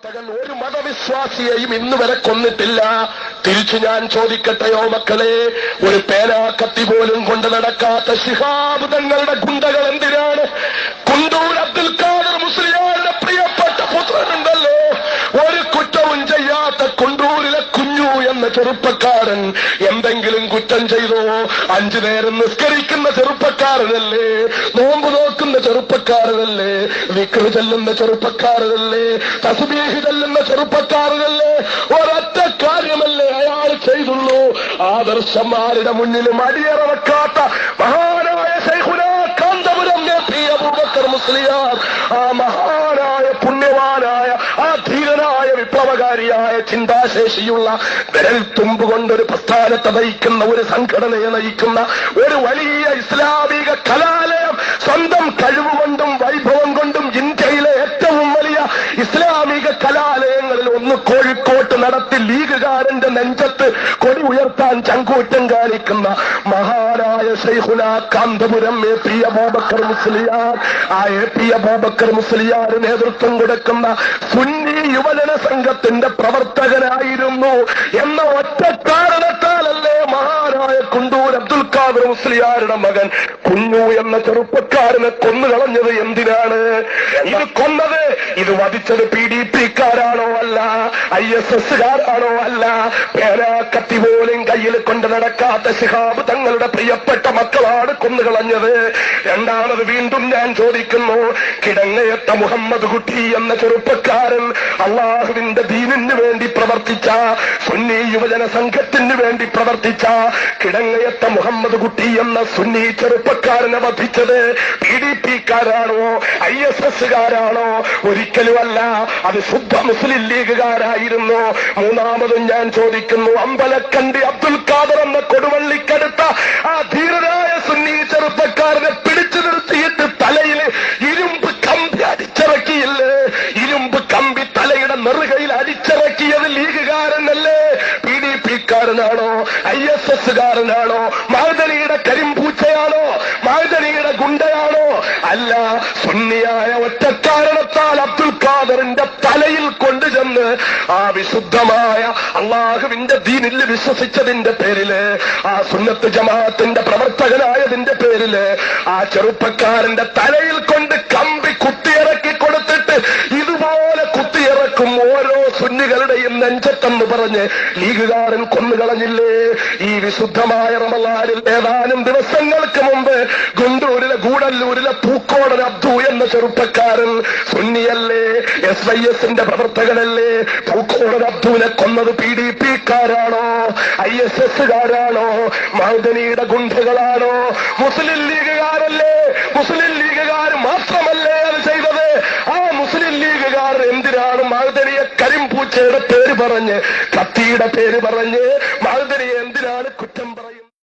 പ്രവർത്തകൻ ഒരു മതവിശ്വാസിയെയും ഇന്ന് വരെ കൊന്നിട്ടില്ല. തിരിച്ചു ഞാൻ ചോദിക്കട്ടെയോ മക്കളെ, ഒരു പേനാക്കത്തി പോലും കൊണ്ട് നടക്കാത്ത ശിഹാബ് തങ്ങളുടെ ഗുണ്ടകൾ എന്തിനാണ്? കുണ്ടൂർ അബ്ദുൽ ഖാദർ മുസ്ലിയാരുടെ പ്രിയപ്പെട്ട പുത്രനുണ്ടല്ലോ, ഒരു കുറ്റവും ചെയ്യാത്ത കുണ്ടൂരിലെ കുഞ്ഞു എന്ന ചെറുപ്പക്കാരൻ എന്തെങ്കിലും കുറ്റം ചെയ്തോ? 5 നേരം നിസ്കരിക്കുന്ന ചെറുപ്പക്കാരനല്ലേ, നോമ്പ് നോക്കുന്ന ചെറുപ്പക്കാരനല്ലേ, വിക്ർ ചെല്ലുന്ന ചെറുപ്പക്കാരനല്ലേ, തസ്ബീഹ് ചെല്ലുന്ന ചെറുപ്പക്കാരനല്ലേ? ഒരൊറ്റ കാര്യമല്ലേ അയാൾ ചെയ്തുള്ളൂ? ആദർശന്മാരുടെ മുന്നിലും അടിയറവെക്കാത്ത മഹാനായ ശൈഖുനാ കാന്തപുരം പി അബൂബക്കർ മുസ്ലിയാർ, ആ മഹാനായ പുണ്യവാനായ ആ ധീരനായ വിപ്ലവകാരിയായ ചിന്താശേഷിയുള്ള വിരൽ തുമ്പ് കൊണ്ടൊരു പ്രസ്ഥാനത്തെ നയിക്കുന്ന, ഒരു സംഘടനയെ നയിക്കുന്ന, ഒരു വലിയ ഇസ്ലാമിക കലാലയം സ്വന്തം കഴിവുകൊണ്ടും വൈഭവം കൊണ്ടും ഇന്ത്യയിലെ ഏറ്റവും വലിയ ഇസ്ലാമിക കലാലയങ്ങളിൽ ഒന്ന് കോഴിക്കോട്ട് നടത്തി ലീഗുകാരന്റെ നെഞ്ചത്ത് കൊടി ഉയർത്താൻ ചങ്കൂറ്റം കാണിക്കുന്ന മഹാനായ ശൈഖുനാ കാന്തപുരം പി അബൂബക്കർ മുസ്ലിയാർ, ആ പി അബൂബക്കർ മുസ്ലിയാർ നേതൃത്വം കൊടുക്കുന്ന സുന്നി യുവജന സംഘത്തിന്റെ പ്രവർത്തകനായിരുന്നു എന്ന ഒറ്റ കാരണത്താലല്ലേ മഹാനായ കുണ്ടൂർ അബ്ദുൽ ഖാദർ മുസ്ലിയാരുടെ മകൻ കുഞ്ഞു എന്ന ചെറുപ്പക്കാരനെ കൊന്നുകളഞ്ഞത് എന്തിനാണ്? ഇത് കൊന്നത്, ഇത് വധിച്ചത് PDP-ക്കാരാണോ അല്ല, ISS-കാരാണോ അല്ല, പേനാക്കത്തി പോലും കയ്യിൽ കൊണ്ട് നടക്കാത്ത ശിഹാബ് തങ്ങളുടെ പ്രിയപ്പെട്ട മക്കളാണ് കൊന്നുകളഞ്ഞത്. രണ്ടാമത് വീണ്ടും ഞാൻ ചോദിക്കുന്നു, കിടങ്ങയത്ത മുഹമ്മദ് കുട്ടി എന്ന ചെറുപ്പക്കാരൻ അള്ളാഹുവിന്റെ ദീനിന് വേണ്ടി പ്രവർത്തിച്ച, സുന്നി യുവജന സംഘത്തിന് വേണ്ടി പ്രവർത്തിച്ച കിടങ്ങയത്ത മുഹമ്മദ് കുട്ടി എന്ന സുന്നി ചെറുപ്പക്കാരനെ വധിച്ചത് PDP-ക്കാരാണോ ISS-കാരാണോ? ഒരിക്കലുമല്ല, അത് ശുദ്ധ മുസ്ലിം ലീഗുകാരായിരുന്നു. മൂന്നാമതും ഞാൻ ചോദിക്കുന്നു, അമ്പലക്കണ്ടി അബ്ദുൽ ഖാദർ എന്ന കൊടുവള്ളിക്കടുത്ത ആ ധീരനായ സുന്നി ചെറുപ്പക്കാരനെ പിടിച്ചു നിർത്തിയിട്ട് തലയിൽ ഇരുമ്പ് കമ്പി അടിച്ചിറക്കിയില്ലേ? ഇരുമ്പ് കമ്പി തലയുടെ നെറുകയിൽ അടിച്ചിറക്കിയത് ലീഗുകാരനല്ലേ? PDP-ക്കാരനാണോ? ISS-കാരനാണോ? മഅദനിയുടെ കരിമ്പൂച്ചയാണോ? മഅദനിയുടെ ഗുണ്ടയാണോ? അല്ല, സുന്നിയായ ഒറ്റ കാരണത്താൽ അബ്ദുൽ ഖാദറിന്റെ തലയിൽ കൊണ്ടുചെന്ന് ആ വിശുദ്ധമായ അള്ളാഹുവിന്റെ ദീനിൽ വിശ്വസിച്ചതിന്റെ പേരില്, ആ സുന്നത്ത് ജമാഅത്തിന്റെ പ്രവർത്തകനായതിന്റെ പേരില് ആ ചെറുപ്പക്കാരന്റെ തലയിൽ കൊണ്ട് കമ്പി കുത്തിയിറക്കി കൊടുത്തിട്ട് ഇതുപോലെ കുത്തിയിറക്കും ഓരോ സുന്നികളുടെയും നെഞ്ചത്തെന്ന് പറഞ്ഞ് ലീഗുകാരൻ കൊന്നുകളഞ്ഞില്ലേ? ഈ വിശുദ്ധമായ റമളാനിൽ ഏതാനും ദിവസങ്ങൾക്ക് മുമ്പ് ഗുണ്ടൂരിലെ ഗൂഡല്ലൂരിലെ പൂക്കോടൻ അബ്ദു എന്ന ചെറുപ്പക്കാരൻ സുന്നിയല്ലേ, SYS-ന്റെ പ്രവർത്തകനല്ലേ? പൂക്കോടൻ അബ്ദുവിനെ കൊന്നത് PDP-ക്കാരാണോ? ISS-കാരാണോ? മഅദനിയുടെ ഗുണ്ടകളാണോ? മുസ്ലിം ലീഗുകാരല്ലേ? മുസ്ലിം ലീഗുകാർ മാത്രമല്ലേ അത് ചെയ്തത്? ആ മുസ്ലിം ലീഗുകാർ എന്തിനാണ് മഅദനിയെ കരിമ്പൂച്ചയുടെ പേര് പറഞ്ഞ്, കത്തിയുടെ പേര് പറഞ്ഞ് മഅദനിയെ എന്തിനാണ് കുറ്റം പറഞ്ഞത്?